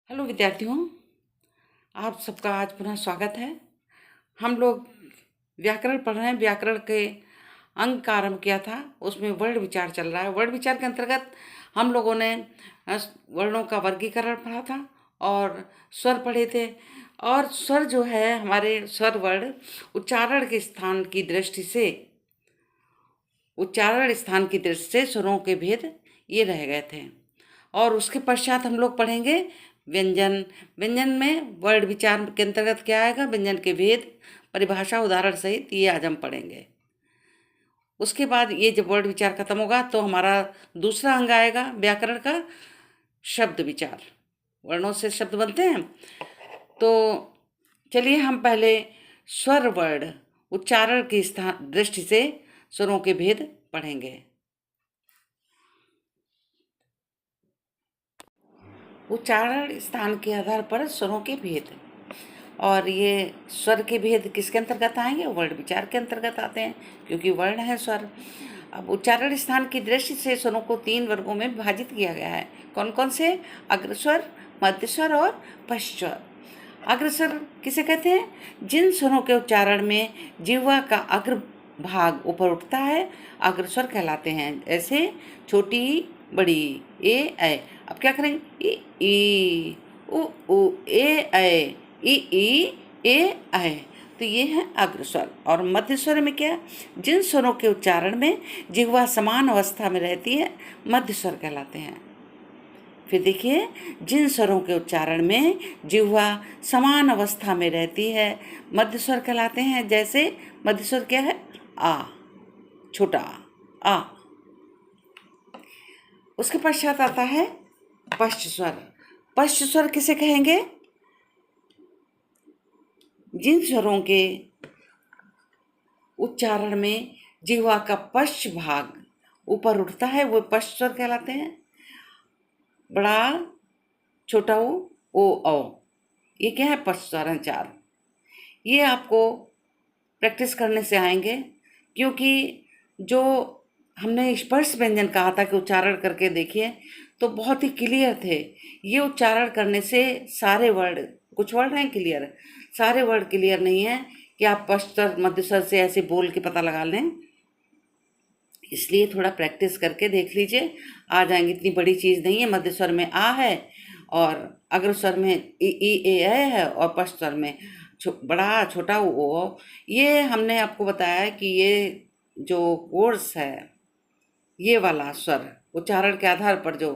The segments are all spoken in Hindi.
हेलो विद्यार्थियों, आप सबका आज पुनः स्वागत है। हम लोग व्याकरण पढ़ रहे हैं। व्याकरण के अंग का आरंभ किया था, उसमें वर्ण विचार चल रहा है। वर्ण विचार के अंतर्गत हम लोगों ने वर्णों का वर्गीकरण पढ़ा था और स्वर पढ़े थे। और स्वर जो है, हमारे स्वर वर्ण उच्चारण स्थान की दृष्टि से स्वरों के भेद ये रह गए थे। और उसके पश्चात हम लोग पढ़ेंगे व्यंजन। व्यंजन में वर्ण विचार के अंतर्गत क्या आएगा, व्यंजन के भेद, परिभाषा, उदाहरण सहित ये आज हम पढ़ेंगे। उसके बाद ये जब वर्ण विचार खत्म होगा तो हमारा दूसरा अंग आएगा व्याकरण का, शब्द विचार। वर्णों से शब्द बनते हैं। तो चलिए हम पहले स्वर वर्ण उच्चारण की दृष्टि से स्वरों के भेद पढ़ेंगे। उच्चारण स्थान के आधार पर स्वरों के भेद, और ये स्वर के भेद किसके अंतर्गत आएंगे? वर्ण विचार के अंतर्गत आते हैं, क्योंकि वर्ण है स्वर। अब उच्चारण स्थान की दृष्टि से स्वरों को 3 वर्गों में विभाजित किया गया है। कौन कौन से? अग्रस्वर, मध्यस्वर और पश्चस्वर। अग्रस्वर किसे कहते हैं? जिन स्वरों के उच्चारण में जिह्वा का अग्र भाग ऊपर उठता है, अग्रस्वर कहलाते हैं। ऐसे छोटी, बड़ी, ए ऐ। अब क्या करेंगे? ई उ ए ऐ, ई ए ऐ। तो ये है अग्रस्वर। और मध्य स्वर में क्या? जिन स्वरों के उच्चारण में जिह्वा समान अवस्था में रहती है, मध्य स्वर कहलाते हैं। फिर देखिए, जिन स्वरों के उच्चारण में जिह्वा समान अवस्था में रहती है, मध्य स्वर कहलाते हैं। जैसे मध्य स्वर क्या है? आ, छोटा आ। उसके पश्चात आता है पश्च स्वर। पश्च स्वर किसे कहेंगे? जिन स्वरों के उच्चारण में जिह्वा का पश्च भाग ऊपर उठता है, वो पश्च स्वर कहलाते हैं। बड़ा, छोटा ओ औ, ये क्या है? पश्च स्वर हैं 4। ये आपको प्रैक्टिस करने से आएंगे, क्योंकि जो हमने स्पर्श व्यंजन कहा था कि उच्चारण करके देखिए, तो बहुत ही क्लियर थे। ये उच्चारण करने से सारे वर्ड, कुछ वर्ड हैं क्लियर, सारे वर्ड क्लियर नहीं है कि आप पश्चस्वर मध्यस्वर से ऐसे बोल के पता लगा लें। इसलिए थोड़ा प्रैक्टिस करके देख लीजिए, आ जाएंगे। इतनी बड़ी चीज़ नहीं है। मध्यस्वर में आ है और अग्रस्वर में ई ए है और पश्चस्वर में बड़ा, छोटा ओ। ये हमने आपको बताया कि ये जो कोर्स है, ये वाला स्वर उच्चारण के आधार पर जो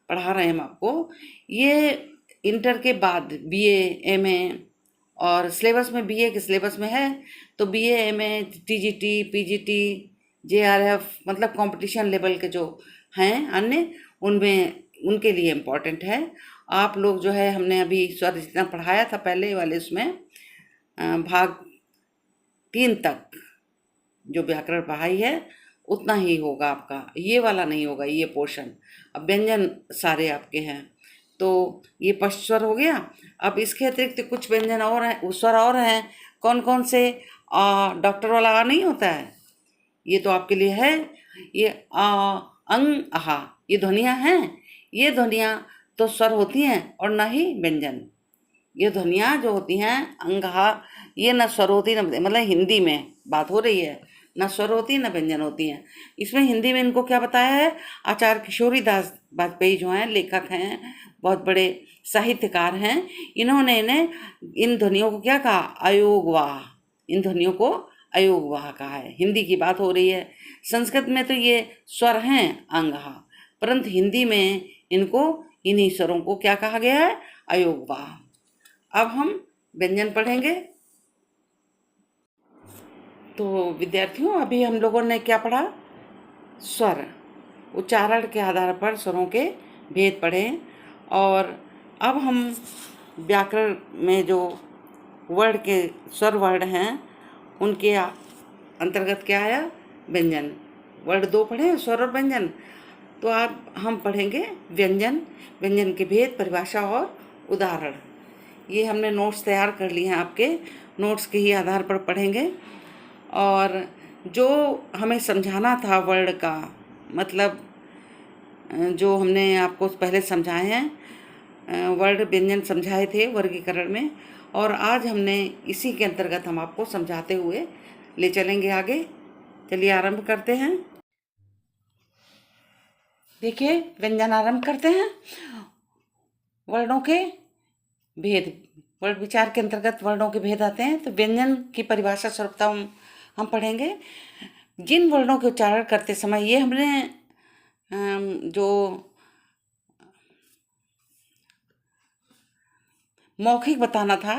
पढ़ा रहे हैं हम आपको, ये इंटर के बाद बीए, एमए और सिलेबस में, बीए के सिलेबस में है तो BA, MA, TGT, PGT, JRF, मतलब कंपटीशन लेवल के जो हैं अन्य, उनमें उनके लिए इम्पोर्टेंट है। आप लोग जो है, हमने अभी स्वर जितना पढ़ाया था पहले वाले, उसमें भाग 3 तक जो व्याकरण पढ़ाई है उतना ही होगा आपका, ये वाला नहीं होगा ये पोर्शन। अब व्यंजन सारे आपके हैं, तो ये पश्चस्वर हो गया। अब इसके अतिरिक्त कुछ व्यंजन और हैं, स्वर और हैं। कौन कौन से? डॉक्टर वाला आ नहीं होता है, ये तो आपके लिए है। ये अंग, आहा, ये ध्वनियाँ हैं। ये ध्वनियाँ तो स्वर होती हैं और ना ही व्यंजन। ये ध्वनियाँ जो होती हैं, अंगहा, ये न स्वर होती न, मतलब हिंदी में बात हो रही है, न स्वर होती न व्यंजन होती हैं। इसमें हिंदी में इनको क्या बताया है? आचार्य किशोरी दास वाजपेयी जो हैं, लेखक हैं, बहुत बड़े साहित्यकार हैं, इन्होंने इन्हें इन ध्वनियों को क्या कहा? अयोगवाह। इन ध्वनियों को अयोगवाह कहा है। हिंदी की बात हो रही है। संस्कृत में तो ये स्वर हैं, अंगहा, परंतु हिंदी में इनको, इन्हीं स्वरों को क्या कहा गया है? अयोगवाह। अब हम व्यंजन पढ़ेंगे। तो विद्यार्थियों, अभी हम लोगों ने क्या पढ़ा? स्वर उच्चारण के आधार पर स्वरों के भेद पढ़े। और अब हम व्याकरण में जो वर्ण के स्वर वर्ण हैं, उनके अंतर्गत क्या आया? व्यंजन। वर्ण 2 पढ़े, स्वर और व्यंजन। तो अब हम पढ़ेंगे व्यंजन। व्यंजन के भेद, परिभाषा और उदाहरण। ये हमने नोट्स तैयार कर लिए हैं, आपके नोट्स के ही आधार पर पढ़ेंगे। और जो हमें समझाना था वर्ण का मतलब, जो हमने आपको पहले समझाए हैं, वर्ड व्यंजन समझाए थे वर्गीकरण में, और आज हमने इसी के अंतर्गत हम आपको समझाते हुए ले चलेंगे आगे। चलिए आरंभ करते हैं। देखिए, व्यंजन आरंभ करते हैं। वर्णों के भेद, वर्ड विचार के अंतर्गत वर्णों के भेद आते हैं। तो व्यंजन की परिभाषा स्वरूपता हम पढ़ेंगे। जिन वर्णों के उच्चारण करते समय, ये हमने जो मौखिक बताना था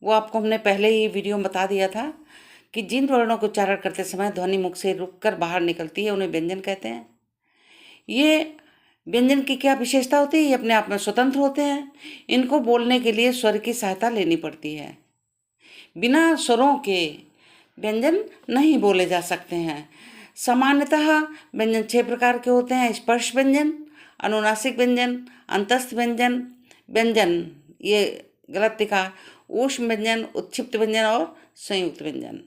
वो आपको हमने पहले ही वीडियो में बता दिया था कि जिन वर्णों को उच्चारण करते समय ध्वनि मुख से रुककर बाहर निकलती है उन्हें व्यंजन कहते हैं। ये व्यंजन की क्या विशेषता होती है? ये अपने आप में स्वतंत्र होते हैं। इनको बोलने के लिए स्वर की सहायता लेनी पड़ती है। बिना स्वरों के व्यंजन नहीं बोले जा सकते हैं। सामान्यतः व्यंजन 6 प्रकार के होते हैं। स्पर्श व्यंजन, अनुनासिक व्यंजन, अंतस्थ व्यंजन, व्यंजन ये गलत लिखा, ऊष्म व्यंजन, उत्क्षिप्त व्यंजन और संयुक्त व्यंजन।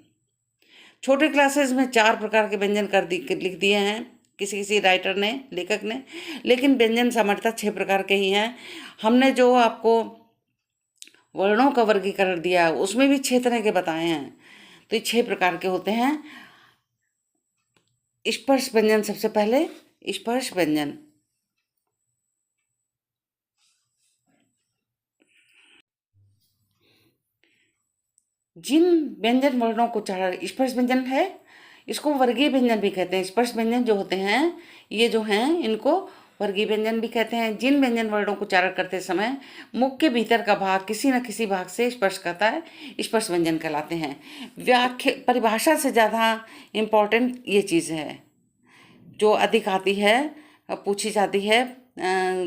छोटे क्लासेस में 4 प्रकार के व्यंजन लिख दिए हैं किसी राइटर ने, लेखक ने, लेकिन व्यंजन सामान्यतः 6 प्रकार के ही हैं। हमने जो आपको वर्णों का वर्गीकरण दिया उसमें भी 6 तरह के बताए हैं। तो ये 6 प्रकार के होते हैं। स्पर्श व्यंजन, सबसे पहले स्पर्श व्यंजन। जिन व्यंजन वर्णों को उच्चारण स्पर्श व्यंजन है, इसको वर्गीय व्यंजन भी कहते हैं। स्पर्श व्यंजन जो होते हैं ये जो हैं इनको वर्गीय व्यंजन भी कहते हैं। जिन व्यंजन वर्णों को उच्चारण करते समय मुख के भीतर का भाग किसी न किसी भाग से स्पर्श करता है, स्पर्श व्यंजन कहलाते हैं। व्याख्या परिभाषा से ज़्यादा इम्पोर्टेंट ये चीज़ है जो अधिक आती है, पूछी जाती है।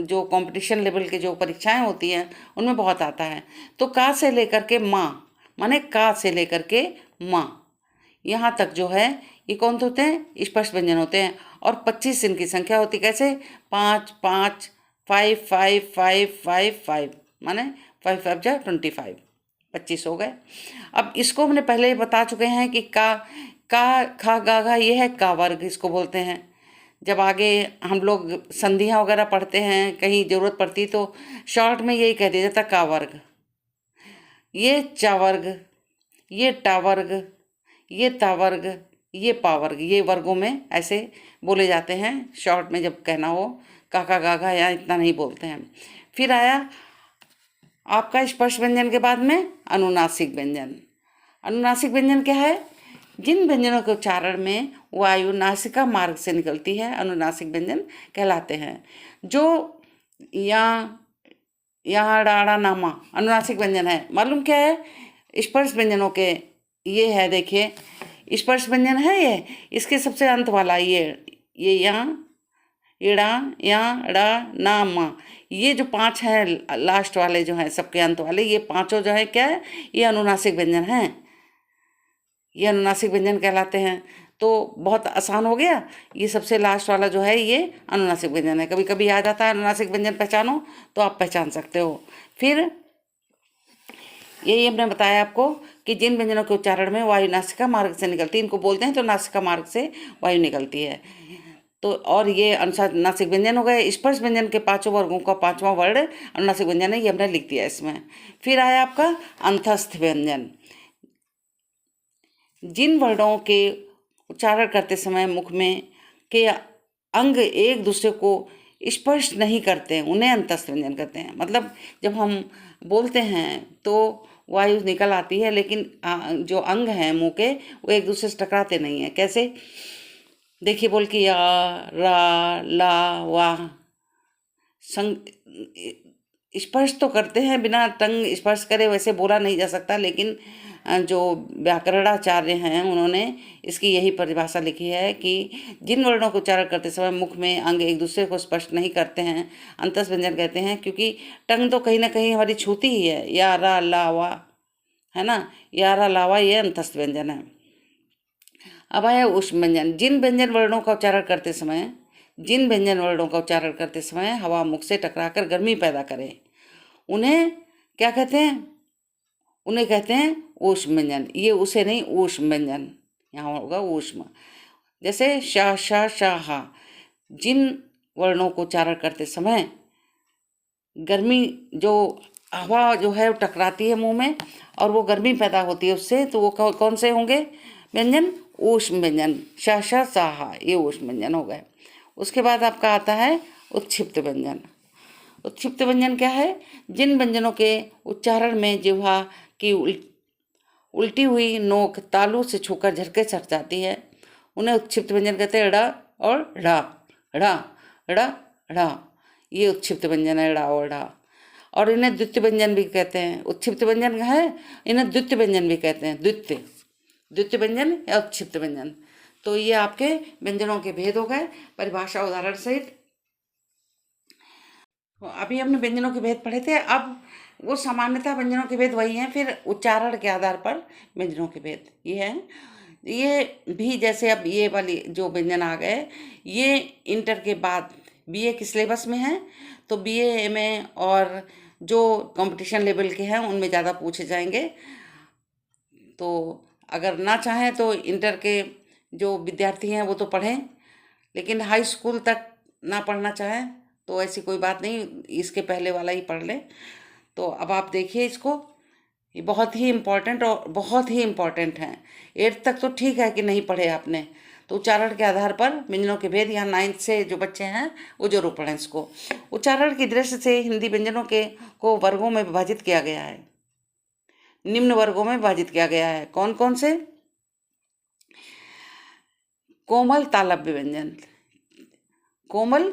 जो कंपटीशन लेवल के जो परीक्षाएं होती हैं उनमें बहुत आता है। तो का से लेकर के माँ, माने का से लेकर के माँ यहाँ तक जो है ये कौन होते हैं? स्पर्श व्यंजन होते हैं। और 25 इनकी संख्या होती। कैसे? 5 5 5 5 5 5 5, माने 5 5 जा 25, 25 हो गए। अब इसको हमने पहले ही बता चुके हैं कि का खा गा घा ये है का वर्ग, इसको बोलते हैं। जब आगे हम लोग संधियाँ वगैरह पढ़ते हैं, कहीं ज़रूरत पड़ती तो शॉर्ट में यही कह दिया जाता का वर्ग। ये चा वर्ग, ये टा वर्ग, ये ता वर्ग, ये पा वर्ग, ये वर्गों में ऐसे बोले जाते हैं शॉर्ट में जब कहना हो। काका गागा या इतना नहीं बोलते हैं। फिर आया आपका स्पर्श व्यंजन के बाद में अनुनासिक व्यंजन। अनुनासिक व्यंजन क्या है? जिन व्यंजनों के उच्चारण में वायु नासिका मार्ग से निकलती है अनुनासिक व्यंजन कहलाते हैं। जो यहाँ डाड़ा नामा अनुनासिक व्यंजन है। मालूम क्या है? स्पर्श व्यंजनों के ये है, देखिए स्पर्श व्यंजन है ये, इसके सबसे अंत वाला ये यहाँ इड़ा या डा ना मा, ये जो 5 हैं लास्ट वाले जो हैं सबके अंत वाले, ये पांचों जो है क्या है? ये अनुनासिक व्यंजन हैं। ये अनुनासिक व्यंजन कहलाते हैं। तो बहुत आसान हो गया। ये सबसे लास्ट वाला जो है ये अनुनासिक व्यंजन है। कभी कभी आ जाता है अनुनासिक व्यंजन पहचानो, तो आप पहचान सकते हो। फिर यही हमने बताया आपको कि जिन व्यंजनों के उच्चारण में वायु नासिका मार्ग से निकलती है, इनको बोलते हैं तो नासिका मार्ग से वायु निकलती है। तो और ये अनुनासिक व्यंजन हो गए। स्पर्श व्यंजन के 5 वर्गों का 5वां वर्ड अनुनासिक व्यंजन है, ये हमने लिख दिया इसमें। फिर आया आपका अंतस्थ व्यंजन। जिन वर्णों के उच्चारण करते समय मुख में के अंग एक दूसरे को स्पर्श नहीं करते हैं उन्हें अंतस्थ व्यंजन कहते हैं। मतलब जब हम बोलते हैं तो वायु निकल आती है, लेकिन जो अंग हैं मुंह के वो एक दूसरे से टकराते नहीं हैं। कैसे? देखिए, बोल के या रा ला वाह स्पर्श तो करते हैं, बिना टंग स्पर्श करे वैसे बोला नहीं जा सकता। लेकिन जो व्याकरणाचार्य हैं उन्होंने इसकी यही परिभाषा लिखी है कि जिन वर्णों को उच्चारण करते समय मुख में अंग एक दूसरे को स्पर्श नहीं करते हैं अंतस्थ व्यंजन कहते हैं। क्योंकि टंग तो कहीं ना कहीं हमारी छूती ही है। या रा ला वा है ना, या रा ला वा ये अंतस्थ व्यंजन है। अब आया ऊष्म व्यंजन। जिन व्यंजन वर्णों का उच्चारण करते समय हवा मुख से टकराकर गर्मी पैदा करे उन्हें क्या कहते हैं? उन्हें कहते हैं ऊष्म व्यंजन। ये उसे नहीं, ऊष्म व्यंजन यहाँ होगा ऊष्म। जैसे शा शा शाह, जिन वर्णों को उच्चारण करते समय गर्मी जो हवा जो है वो टकराती है मुंह में और वो गर्मी पैदा होती है उससे, तो वो कौन से होंगे व्यंजन? ऊष्म व्यंजन। श श साहा, ये ऊष्म व्यंजन हो गए। उसके बाद आपका आता है उत्क्षिप्त व्यंजन। उत्क्षिप्त व्यंजन क्या है? जिन व्यंजनों के उच्चारण में जिह्वा की उल्टी हुई नोक तालू से छूकर झटके सट जाती है उन्हें उत्क्षिप्त व्यंजन कहते हैं। ड़ और ढ़, ढ़ ड़ ढ़, ये उत्क्षिप्त व्यंजन है, ड़ और ढ़। और इन्हें द्वितीय व्यंजन भी कहते हैं। उत्क्षिप्त व्यंजन है, इन्हें द्वितीय व्यंजन भी कहते हैं। द्वितीय व्यंजन या उत्क्षिप्त व्यंजन। तो ये आपके व्यंजनों के भेद हो गए परिभाषा उदाहरण सहित। अभी हमने व्यंजनों के भेद पढ़े थे। अब वो सामान्यतः व्यंजनों के भेद वही हैं, फिर उच्चारण के आधार पर व्यंजनों के भेद ये हैं। ये भी जैसे अब ये वाली जो व्यंजन आ गए, ये इंटर के बाद बीए के सिलेबस में है, तो बीए में और जो कंपटीशन लेवल के हैं उनमें ज़्यादा पूछे जाएंगे। तो अगर ना चाहें तो इंटर के जो विद्यार्थी हैं वो तो पढ़ें, लेकिन हाई स्कूल तक ना पढ़ना चाहें तो ऐसी कोई बात नहीं, इसके पहले वाला ही पढ़ लें। तो अब आप देखिए इसको, ये बहुत ही इम्पोर्टेंट और बहुत ही इम्पोर्टेंट हैं। 8th तक तो ठीक है कि नहीं पढ़े आपने, तो उच्चारण के आधार पर व्यंजनों के भेद यहाँ 9th से जो बच्चे हैं वो जरूर पढ़ें इसको। उच्चारण की दृष्टि से हिंदी व्यंजनों को वर्गों में विभाजित किया गया है, निम्न वर्गों में विभाजित किया गया है। कौन कौन से? कोमल तालव्य व्यंजन, कोमल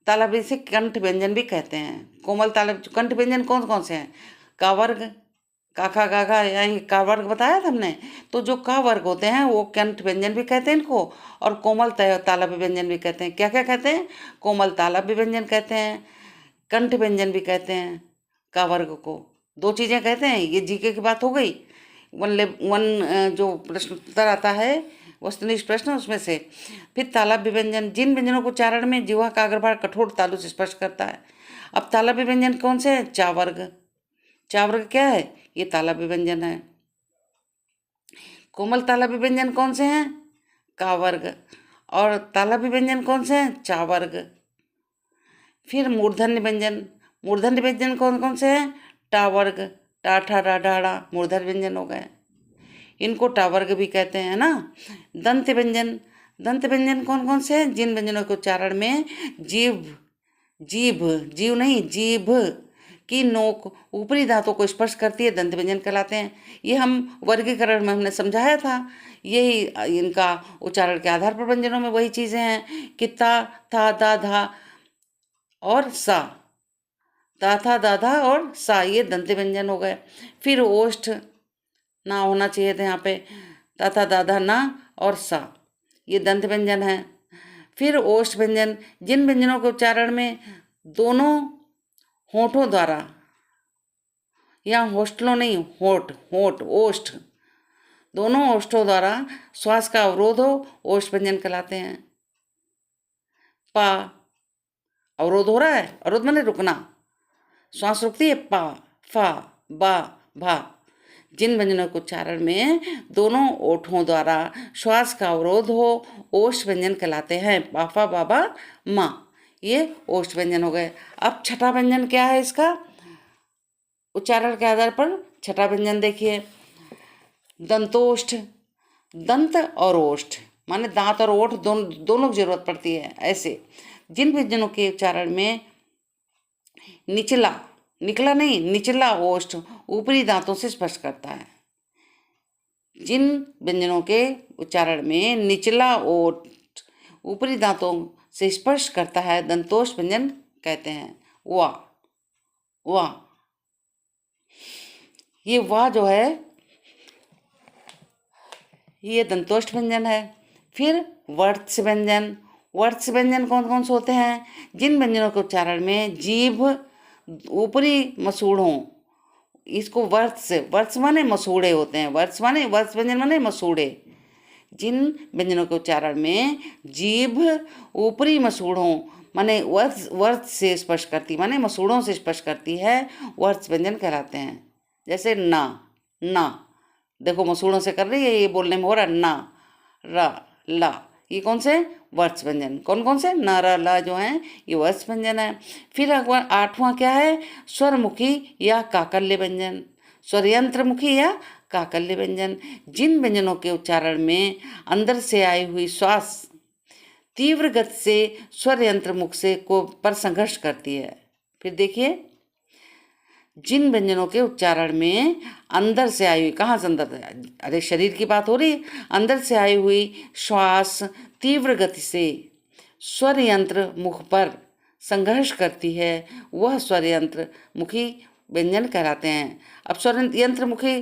तालव्य से कंठ व्यंजन भी कहते हैं। कोमल तालव्य कंठ व्यंजन कौन कौन से हैं? का वर्ग, काखा गाघा, यानी का वर्ग बताया था हमने। तो जो का वर्ग होते हैं वो कंठ व्यंजन भी कहते हैं इनको, और कोमल तालव्य व्यंजन भी कहते हैं। क्या क्या कहते हैं? कोमल तालव्य व्यंजन कहते हैं, कंठ व्यंजन भी कहते हैं का वर्ग को। 2 चीज़ें कहते हैं। ये जीके की बात हो गई। वन जो प्रश्न उत्तर आता है वस्तुनिष्ठ प्रश्न, उसमें से। फिर तालव्य व्यंजन, जिन व्यंजनों को उच्चारण में जिह्वा का अग्रभाग कठोर तालु से स्पर्श करता है। अब तालव्य व्यंजन कौन से हैं? चा वर्ग। चा वर्ग क्या है? ये तालव्य व्यंजन है। कोमल तालव्य व्यंजन कौन से हैं? का वर्ग। और तालव्य व्यंजन कौन से हैं? चा वर्ग। फिर मूर्धन्य व्यंजन, मूर्धन्य व्यंजन कौन कौन से हैं? टा वर्ग, टा ठा डा ढा, मूर्धन्य व्यंजन हो गए, इनको टा वर्ग भी कहते हैं ना। दंत व्यंजन, दंत व्यंजन कौन कौन से हैं? जिन व्यंजनों के उच्चारण में जीभ जीव नहीं, जीभ की नोक ऊपरी दांतों को स्पर्श करती है, दंत व्यंजन कहलाते हैं। ये हम वर्गीकरण में हमने समझाया था। यही इनका उच्चारण के आधार पर व्यंजनों में वही चीज़ें हैं कि ता, था, दा, धा और सा। ता, था, दा, धा और सा, ये दंत व्यंजन हो गए। फिर ओष्ठ ना होना चाहिए था यहाँ पे, ता, था, दा, धा, ना और सा, ये दंत व्यंजन है। फिर ओष्ठ व्यंजन, जिन व्यंजनों के उच्चारण में दोनों होठों द्वारा, या होस्टलों नहीं, होठ होठ ओष्ठ, दोनों ओष्ठों द्वारा श्वास का अवरोध हो, ओष्ठ व्यंजन कहलाते हैं। पा, अवरोध हो रहा है, अवरोध माने रुकना, श्वास रुकती है, पा, फा, बा, भा, जिन व्यंजनों के उच्चारण में दोनों ओठों द्वारा श्वास का अवरोध हो, ओष्ठ व्यंजन कहलाते हैं। पाफा, बाबा, माँ, ये ओष्ठ व्यंजन हो गए। अब छठा व्यंजन क्या है इसका? उच्चारण के आधार पर छठा व्यंजन देखिए, दंतोष्ठ, दंत और ओष्ठ माने दांत और ओठ दोनों की जरूरत पड़ती है। ऐसे जिन व्यंजनों के उच्चारण में निचला, निकला नहीं, निचला ओष्ठ ऊपरी दांतों से स्पर्श करता है, जिन व्यंजनों के उच्चारण में निचला ओठ ऊपरी दांतों से स्पर्श करता है, दंतोष्ठ व्यंजन कहते हैं। वा, वा, ये वा जो है ये दंतोष्ठ व्यंजन है। फिर वर्त्स व्यंजन, वर्त्स व्यंजन कौन कौन से होते हैं? जिन व्यंजनों के उच्चारण में जीभ ऊपरी मसूड़ों, इसको वर्त्स माने मसूड़े होते हैं। वर्त्स व्यंजन माने मसूड़े, जिन व्यंजनों के उच्चारण में जीभ ऊपरी मसूड़ों माने वर्त्स से स्पर्श करती, माने मसूड़ों से स्पर्श करती है, वर्त्स व्यंजन कहलाते हैं। जैसे ना, ना देखो मसूड़ों से कर रही है, ये बोलने में हो रहा ना, रा, ला, ये कौन से वर्ष व्यंजन, कौन कौन से, न र ल जो हैं ये वर्ष व्यंजन है। फिर आठवां क्या है, स्वरमुखी या काकल्य व्यंजन, स्वरयंत्र मुखी या काकल्य व्यंजन, जिन व्यंजनों के उच्चारण में अंदर से आई हुई श्वास तीव्र गति से स्वर यंत्र मुख से को पर संघर्ष करती है। फिर देखिए, जिन व्यंजनों के उच्चारण में अंदर से आई हुई, कहाँ से अंदर, अरे शरीर की बात हो रही, अंदर से आई हुई श्वास तीव्र गति से स्वर यंत्र मुख पर संघर्ष करती है, वह स्वर यंत्र मुखी व्यंजन कहलाते हैं। अब स्वर यंत्र मुखी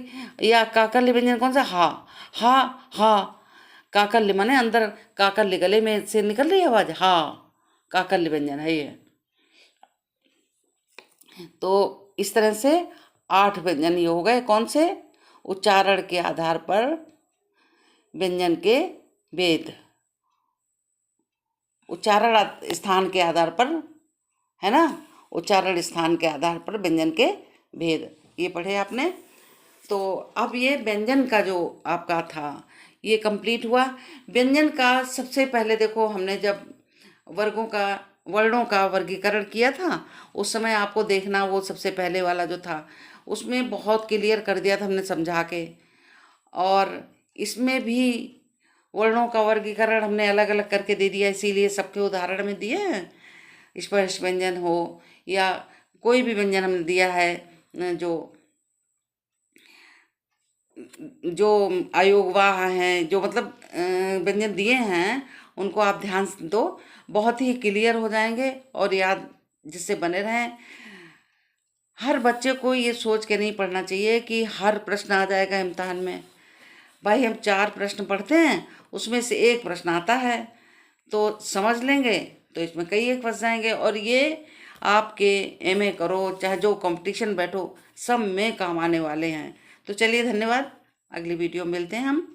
या काकल्य व्यंजन कौन सा, हा हा हा, काकल्य माने अंदर काकल्य, गले में से निकल रही आवाज, हा, काकल्य व्यंजन है ये। तो इस तरह से 8 व्यंजन ये हो गए, कौन से, उच्चारण के आधार पर व्यंजन के भेद, उच्चारण स्थान के आधार पर, है ना, उच्चारण स्थान के आधार पर व्यंजन के भेद, ये पढ़े आपने। तो अब ये व्यंजन का जो आपका था ये कंप्लीट हुआ। व्यंजन का सबसे पहले देखो, हमने जब वर्णों का वर्गीकरण किया था उस समय आपको देखना, वो सबसे पहले वाला जो था उसमें बहुत क्लियर कर दिया था हमने समझा के, और इसमें भी वर्णों का वर्गीकरण हमने अलग अलग करके दे दिया, इसीलिए सबके उदाहरण में दिए हैं। स्पर्श व्यंजन हो या कोई भी व्यंजन हमने दिया है, जो अयोगवाह हैं, जो मतलब व्यंजन दिए हैं, उनको आप ध्यान से दो, बहुत ही क्लियर हो जाएंगे और याद जिससे बने रहें। हर बच्चे को ये सोच के नहीं पढ़ना चाहिए कि हर प्रश्न आ जाएगा इम्तिहान में। भाई हम 4 प्रश्न पढ़ते हैं, उसमें से एक प्रश्न आता है तो समझ लेंगे, तो इसमें कई एक फंस जाएंगे, और ये आपके एमए करो चाहे जो कंपटीशन बैठो सब में काम आने वाले हैं। तो चलिए धन्यवाद, अगली वीडियो में मिलते हैं हम।